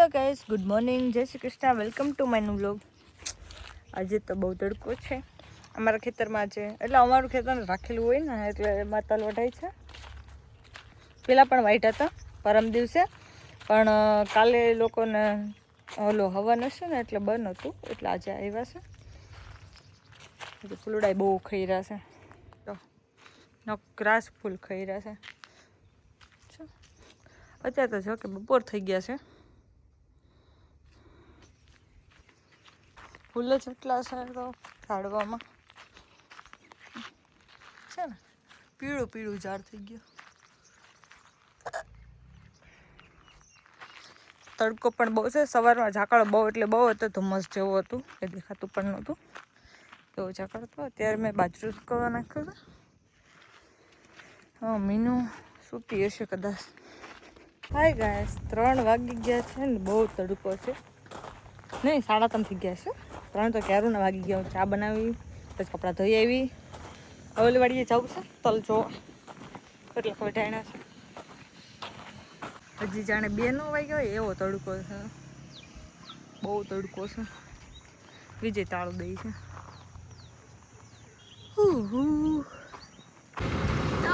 Hello guys, good morning, જય Shri Krishna, welcome to my new vlog. આજે તો બહુ તડકો છે અમારા ખેતરમાં છે, એટલે અમારું ખેતર રાખેલું હોય ને એટલે એમાં તલ વઢાય છે. પેલા પણ વાઈટ હતા પરમ દિવસે, પણ કાલે લોકોને ઓલો હવન હશે ને એટલે બંધ હતું, એટલે આજે આવ્યા છે. એટલે ફૂલડાઈ બહુ ખાઈ રહ્યા છે, તો નકરાશ ફૂલ ખાઈ રહ્યા છે. અત્યારે તો જો કે બપોર થઈ ગયા છે. ફૂલ જ એટલા છે તો ઝાડવામાં છે ને, પીળું પીળું ઝાડ થઈ ગયું. તડકો પણ બહુ છે, સવારમાં ઝાકળ બહુ એટલે બહુ હતો, ધુમ્મસ જેવું હતું, એ દેખાતું પણ નહોતું એવું ઝાકળ હતું. અત્યારે મેં બાજરું કરવા નાખ્યું છે. હા, મીનું સૂતી હશે કદાચ. હાય ગાઈસ, 3 વાગી ગયા છે ને બહુ તડકો છે. નહીં, 3:30 થઈ ગયા છે. 3 તો ક્યારું વાગી ગયા. ચા બનાવી, પછી કપડાં ધોઈ આવી. ઓલી વાડીએ જવું છે તલ જોવા, એટલે કોઈ ટાઈના છે. હજી જાણે 2 ન વાગ્યા હોય એવો તડકો છે, બહુ તડકો છે. વિજય તાળું દઈ છે.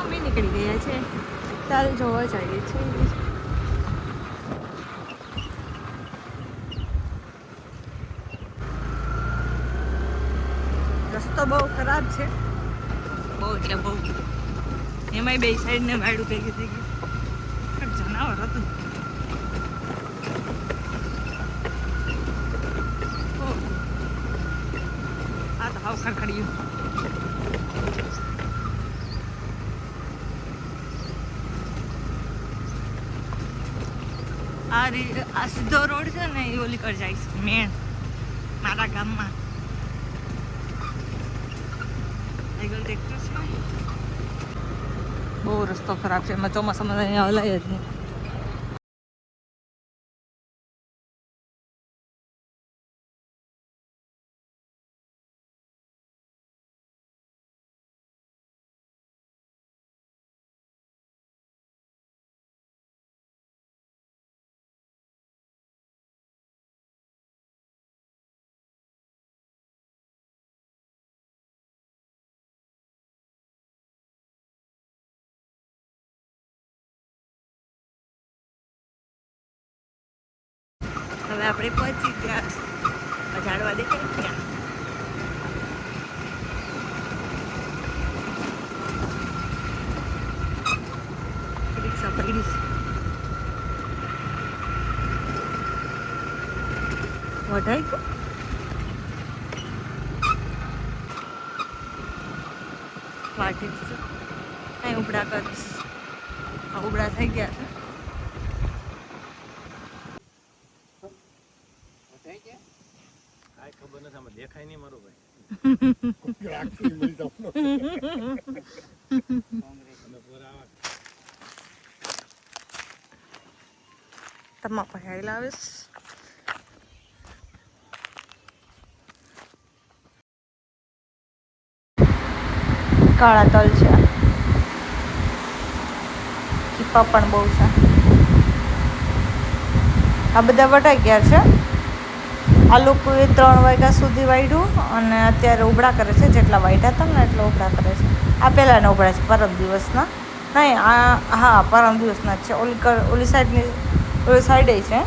અમે નીકળી ગયા છે, તાલ જોવા જઈએ છીએ. રસ્તો બહુ ખરાબ છે, બહુ એટલે બહુ. એમાંય 2 સાઈડ ને વાયડું ભેગી થઈ ગયું. જનાવર હતું. આ તો હાવ ખડખડિયું. આ સીધો રોડ છે ને એ ઓલી કર જાય છે મેન મારા ગામમાં. બહુ રસ્તો ખરાબ છે, એમાં ચોમાસામાં અહીંયા હલાય જ નહીં. હવે આપણે પહોંચી ગયા, ઝાડવા દેખાય ત્યાં. રિક્ષા પડી છે. વઢાઈ ગયું. વાટી છે અહીં ઉબડા કરીશ. ઉબડા થઈ ગયા છે. ખબર નથી, આમાં દેખાય નહીં મારું ભાઈ. તમા પાસે લાવીશ. કાળા તલ છે, ચીપા પણ બહુ છે. આ બધા વટાઈ ગયા છે. આ લોકોએ 3 વાગ્યા સુધી વાઢ્યું અને અત્યારે ઉબડા કરે છે. જેટલા વાઢ્યા હતા ને એટલા ઉબડા કરે છે. આ પહેલાંના ઉબડા છે, પરમ દિવસના નહીં. હા, પરમ દિવસના જ છે. ઓલી સાઈડની ઓલી સાઈડે છે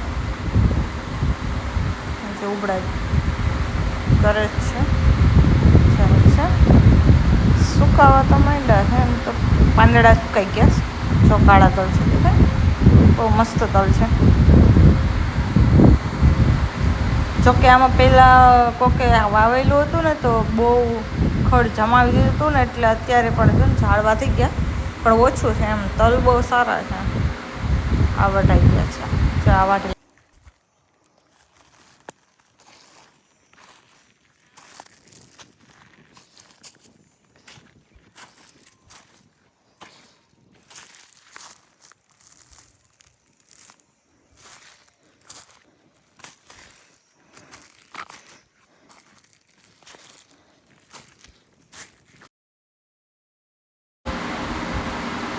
જે ઉબડા કરે જ છે. સુકાવા તો માંડ્યા છે, એમ તો પાંદડા સુકાઈ ગયા છે. જો કાળા તલ છે, દેખાય બહુ મસ્ત તલ છે. જોકે આમાં પહેલાં કોકે વાવેલું હતું ને તો બહુ ખડ જમાવી દીધું હતું ને, એટલે અત્યારે પણ જો ને ઝાડવા થઈ ગયા, પણ ઓછું છે એમ. તલ બહુ સારા છે. આ વટાઈ ગયા છે, જો આ વાટી.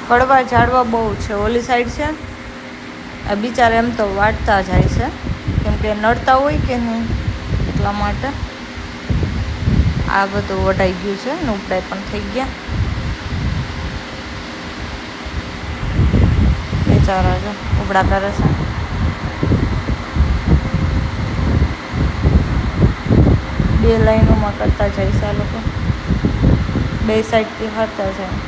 કડવા ઝાડવા બહુ છે. ઓલી સાઈડ છે આ બિચારા એમ તો વાટતા જાય છે, કેમ કે નડતા હોય કે નહીં એટલા માટે. આ બધું વઢાઈ ગયું છે ને ઉપડાઈ પણ થઈ ગયા. બિચારા જો ઉપડા કરે છે. બે લાઈનોમાં કરતા જાય છે આ લોકો, બે સાઈડથી હારતા જાય.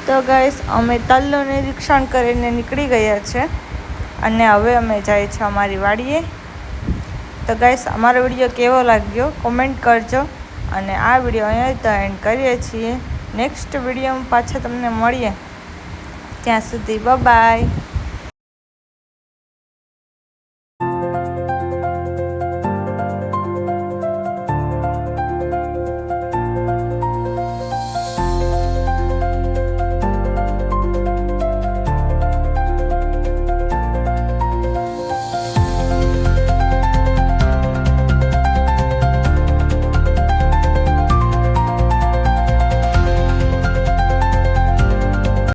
તો ગાઈસ અમે તલનું નિરીક્ષણ કરીને નીકળી ગયા છે અને હવે અમે જઈએ છીએ અમારી વાડીએ. તો ગાઈસ અમારો વિડીયો કેવો લાગ્યો કોમેન્ટ કરજો અને આ વિડીયો અહીંયા તો એન્ડ કરીએ છીએ. નેક્સ્ટ વિડીયોમાં પાછા તમને મળીએ, ત્યાં સુધી બાય.